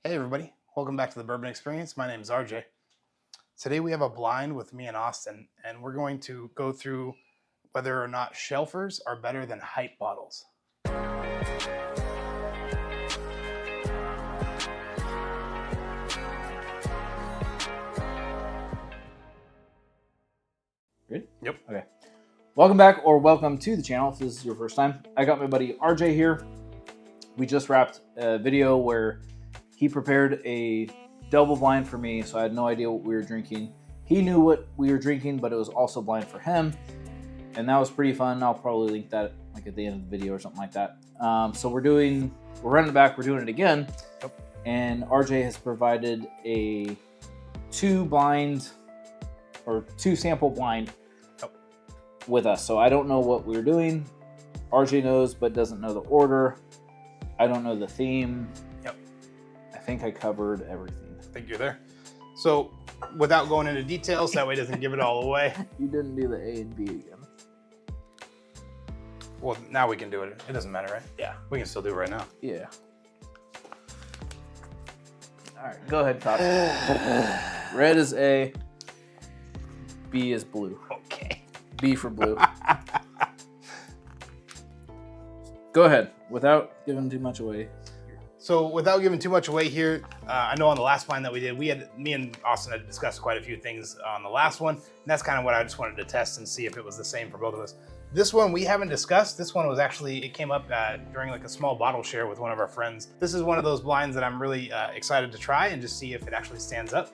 Hey everybody, welcome back to the Bourbon Experience. My name is RJ. Today we have a blind with me and Austin, and we're going to go through whether or not shelfers are better than hype bottles. Good? Yep. Okay. Welcome back, or welcome to the channel if this is your first time. I got my buddy RJ here. We just wrapped a video where he prepared a double blind for me, so I had no idea what we were drinking. He knew what we were drinking, but it was also blind for him, and that was pretty fun. I'll probably link that like at the end of the video or something like that. So we're running it back, we're doing it again. Yep. And RJ has provided a two sample blind with us. So I don't know what we're doing. RJ knows, but doesn't know the order. I don't know the theme. Yep. I think I covered everything. I think you're there. So without going into details, that way it doesn't give it all away. You didn't do the A and B again. Well, now we can do it. It doesn't matter, right? Yeah. We can still do it right now. Yeah. All right, go ahead, Todd. Red is A. B is blue. Okay. B for blue. Go ahead, without giving too much away. So without giving too much away here, I know on the last blind that we did, me and Austin had discussed quite a few things on the last one, and that's kind of what I just wanted to test and see if it was the same for both of us. This one we haven't discussed. This one was actually, it came up during like a small bottle share with one of our friends. This is one of those blinds that I'm really excited to try and just see if it actually stands up.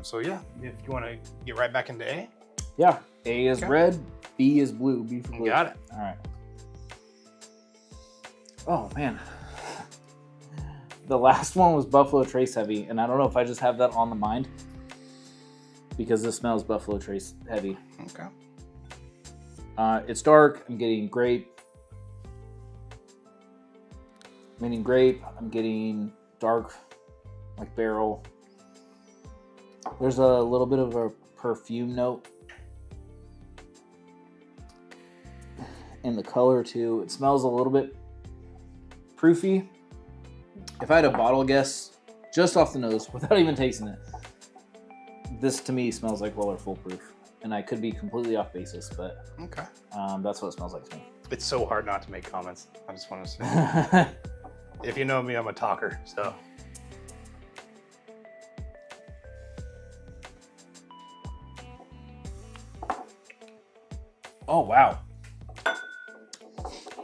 So yeah, if you want to get right back into A. Yeah, A is red, B is blue. B for blue. Got it. All right. Oh man. The last one was Buffalo Trace heavy, and I don't know if I just have that on the mind because this smells Buffalo Trace heavy. Okay. It's dark. I'm getting grape. I'm getting dark, like barrel. There's a little bit of a perfume note in the color too. It smells a little bit proofy. If I had a bottle guess, just off the nose, without even tasting it, this to me smells like Weller Full Proof. And I could be completely off basis, but okay. That's what it smells like to me. It's so hard not to make comments. I just want to say, if you know me, I'm a talker, so. Oh, wow.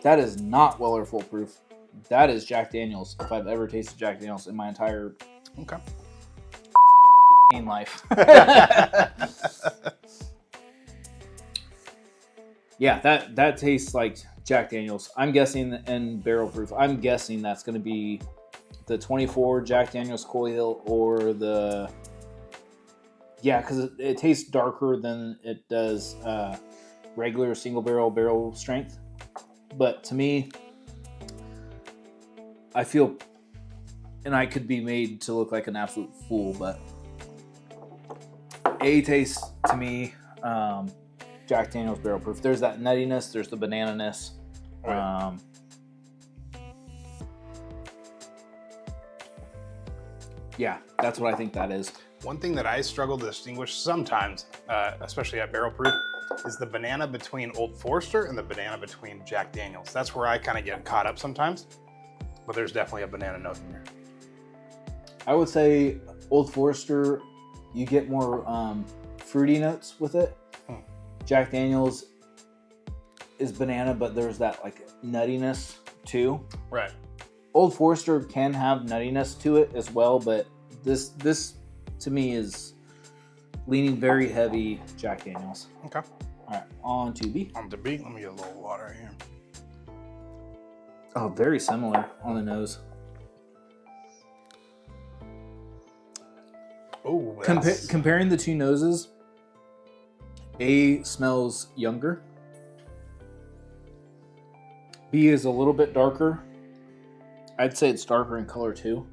That is not Weller Full Proof. That is Jack Daniels, if I've ever tasted Jack Daniels in my entire life. Yeah, that tastes like Jack Daniels. I'm guessing, and barrel proof, I'm guessing that's going to be the 24 Jack Daniels Coy Hill or the... Yeah, because it tastes darker than it does regular single barrel strength. But to me, I feel, and I could be made to look like an absolute fool, but A tastes to me Jack Daniels barrel proof. There's that nuttiness, there's the banana-ness. Right. Yeah, that's what I think that is. One thing that I struggle to distinguish sometimes, especially at barrel proof, is the banana between Old Forester and the banana between Jack Daniels. That's where I kind of get caught up sometimes, but there's definitely a banana note in here. I would say Old Forester, you get more fruity notes with it. Jack Daniels is banana, but there's that like nuttiness too. Right. Old Forester can have nuttiness to it as well, but this to me is leaning very heavy Jack Daniels. Okay. All right, on to B. On to B. Let me get a little water here. Oh, very similar on the nose. Oh, comparing the two noses, A smells younger. B is a little bit darker. I'd say it's darker in color too.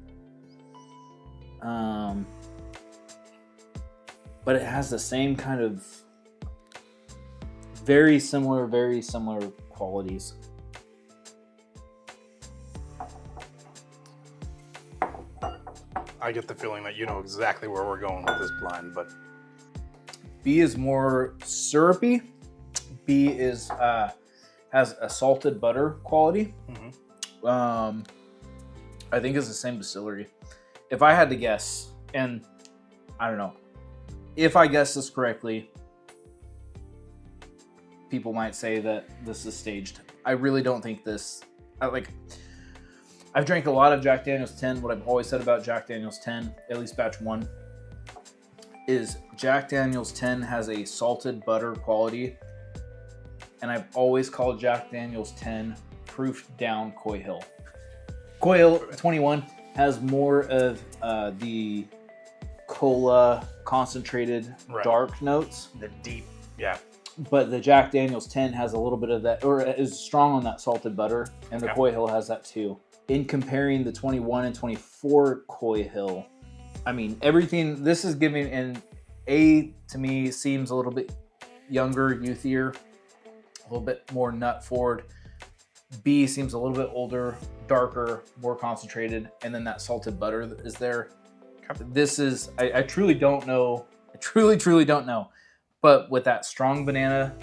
But it has the same kind of very similar qualities. I get the feeling that you know exactly where we're going with this blind, but B is more syrupy. B is has a salted butter quality. I think it's the same distillery. If I had to guess, and I don't know, if I guess this correctly, people might say that this is staged. I really don't think this. I've drank a lot of Jack Daniel's 10. What I've always said about Jack Daniel's 10, at least batch 1, is Jack Daniel's 10 has a salted butter quality, and I've always called Jack Daniel's 10 proofed down Coy Hill. Coy Hill 21 has more of the cola concentrated dark notes. The deep, yeah. But the Jack Daniel's 10 has a little bit of that, or is strong on that salted butter, and the Coy Hill has that too. In comparing the 21 and 24 Coy Hill, I mean, everything, this is giving, and A to me seems a little bit younger, youthier, a little bit more nut forward. B seems a little bit older, darker, more concentrated, and then that salted butter is there. This is, I truly don't know. I truly don't know. But with that strong banana,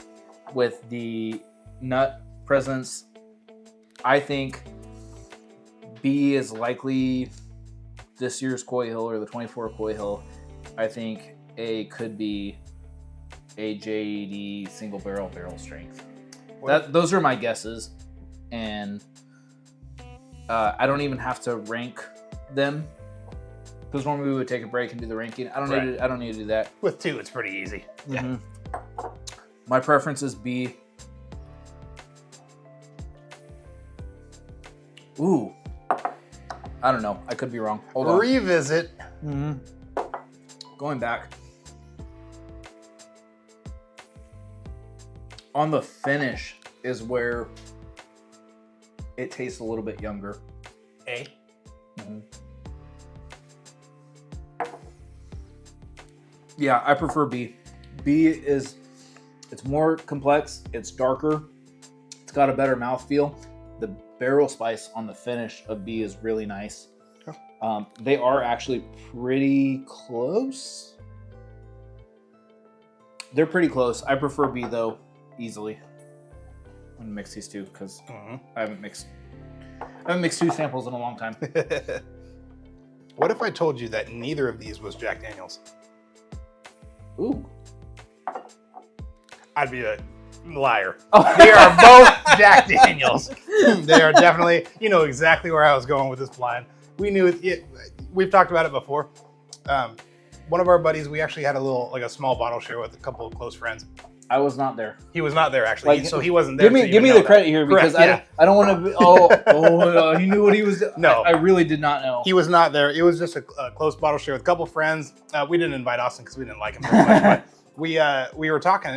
with the nut presence, I think B is likely this year's Coy Hill or the 24 Coy Hill. I think A could be a JD single barrel strength. Those are my guesses, and I don't even have to rank them because normally we would take a break and do the ranking. I don't need to do that. With 2, it's pretty easy. Yeah. My preference is B. Ooh. I don't know. I could be wrong. Hold on. Revisit. Going back. On the finish is where it tastes a little bit younger. A. Yeah, I prefer B. B is, it's more complex, it's darker, it's got a better mouthfeel. The barrel spice on the finish of B is really nice. They are actually pretty close. They're pretty close. I prefer B though, easily. I'm gonna mix these two because I haven't mixed 2 samples in a long time. What if I told you that neither of these was Jack Daniel's? Ooh. I'd be a liar. Oh. They are both Jack Daniels. They are definitely, you know exactly where I was going with this blind. We knew it. We've talked about it before. One of our buddies, we actually had a small bottle share with a couple of close friends. I was not there. He was not there actually, so he wasn't there. Give me the credit here because I don't want to be. He knew what he was doing. No, I really did not know. He was not there. It was just a close bottle share with a couple friends. We didn't invite Austin because we didn't like him very much. But we were talking,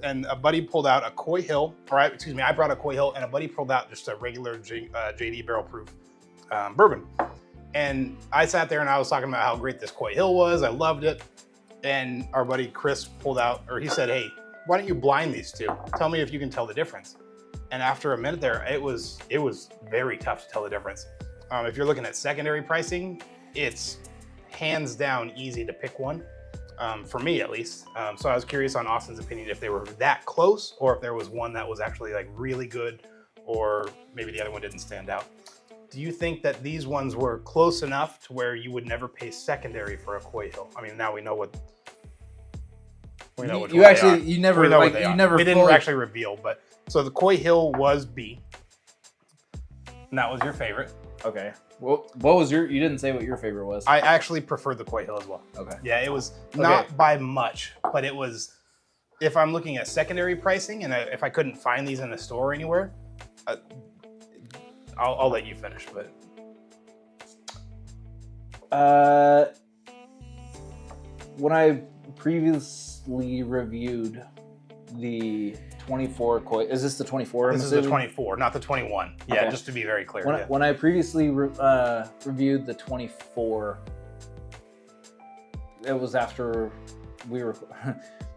and a buddy pulled out a Coy Hill. I brought a Coy Hill, and a buddy pulled out just a regular JD barrel proof bourbon. And I sat there and I was talking about how great this Coy Hill was. I loved it. And our buddy Chris pulled out, or he said, "Hey, why don't you blind these two? Tell me if you can tell the difference." And after a minute there, it was very tough to tell the difference. If you're looking at secondary pricing, it's hands down easy to pick one, for me at least. So I was curious on Austin's opinion if they were that close, or if there was one that was actually like really good, or maybe the other one didn't stand out. Do you think that these ones were close enough to where you would never pay secondary for a Coy Hill? I mean, now we know what. We know you actually, you never, we know like, what they you are. never. We didn't actually reveal, but so the Coy Hill was B, and that was your favorite. Okay. Well, what was your? You didn't say what your favorite was. I actually preferred the Coy Hill as well. Okay. Yeah, it was not by much, but it was. If I'm looking at secondary pricing, and if I couldn't find these in the store anywhere, I'll let you finish. But when I previously reviewed the 24 Coy, is this the 24? This is the 24, not the 21. Yeah, okay. Just to be very clear. When I previously reviewed the 24, it was after we were,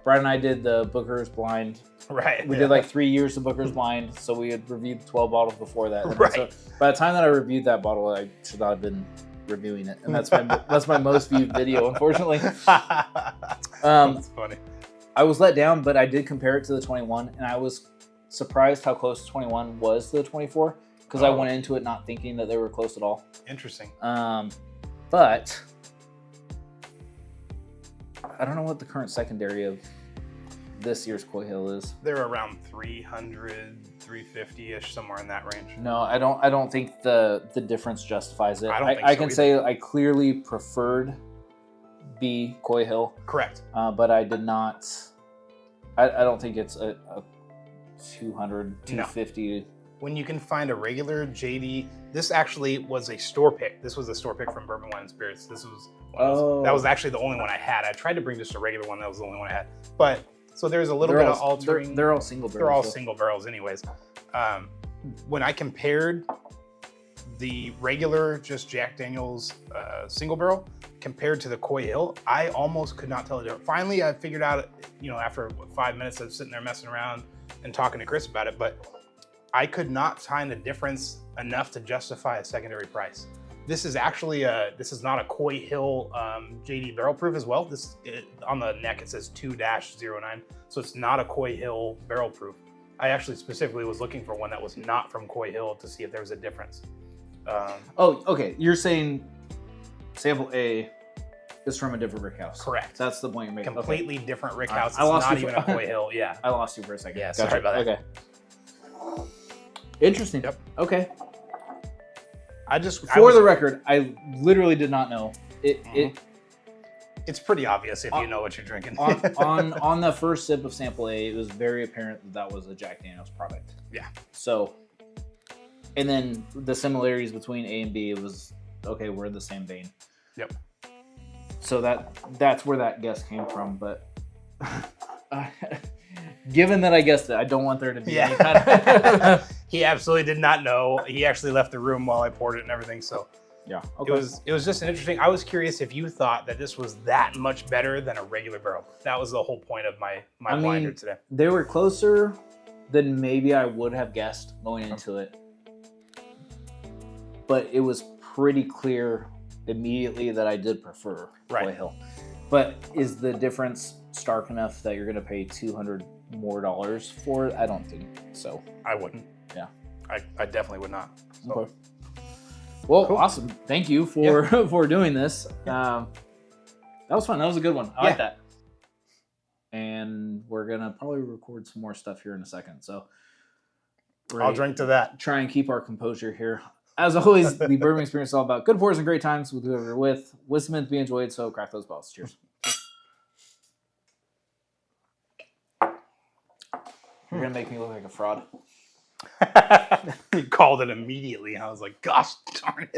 Brian and I did the Booker's Blind. Right. We did like 3 years of Booker's Blind, so we had reviewed 12 bottles before that. Right. So by the time that I reviewed that bottle, I should not have been reviewing it, and that's my most viewed video, unfortunately. That's funny. I was let down, but I did compare it to the 21, and I was surprised how close 21 was to the 24 because I went into it not thinking that they were close at all. Interesting. But I don't know what the current secondary of this year's Coy Hill is. They're around 300, 350-ish, somewhere in that range. No, I don't think the difference justifies it. I don't think I so can either. say I clearly preferred B Coy Hill. Correct. But I did not. I don't think it's a 200, 250. When you can find a regular JD, this actually was a store pick. This was a store pick from Bourbon Wine and Spirits. This was that was actually the only one I had. I tried to bring just a regular one. That was the only one I had. But so there's a little bit of altering. They're all single barrels. They're all single barrels, anyways. When I compared the regular just Jack Daniel's single barrel compared to the Coy Hill, I almost could not tell the difference. Finally, I figured out, after 5 minutes of sitting there messing around and talking to Chris about it, but I could not find the difference enough to justify a secondary price. This is actually this is not a Coy Hill JD barrel proof as well. On the neck it says 2-09, so it's not a Coy Hill barrel proof. I actually specifically was looking for one that was not from Coy Hill to see if there was a difference. Okay. You're saying sample A is from a different rick house. Correct. That's the point you're making. Completely different rick house. It's I lost not you even a Coy Hill. Yeah. I lost you for a second. Yeah, sorry about that. Okay. Interesting. Yep. Okay. For the record, I literally did not know. It's pretty obvious if you know what you're drinking. on the first sip of sample A, it was very apparent that was a Jack Daniel's product. Yeah. So, and then the similarities between A and B, it was okay. We're in the same vein. Yep. So that's where that guess came from. But given that I guessed it, I don't want there to be any kind of. He absolutely did not know. He actually left the room while I poured it and everything. So yeah, okay. It was just an interesting. I was curious if you thought that this was that much better than a regular barrel. That was the whole point of my blinder today. They were closer than maybe I would have guessed going into it, but it was pretty clear immediately that I did prefer Coy Hill. But is the difference stark enough that you're going to pay $200 more for it? I don't think so. I wouldn't. Yeah, I definitely would not. So. Okay. Well, cool. Awesome. Thank you for doing this. That was fun. That was a good one. I like that. And we're gonna probably record some more stuff here in a second. So I'll drink to that. Try and keep our composure here. As always, the bourbon experience is all about good pours and great times with whoever you're with. Wisdom meant to be enjoyed, so crack those bottles. Cheers. You're gonna make me look like a fraud. You called it immediately. I was like, gosh darn it.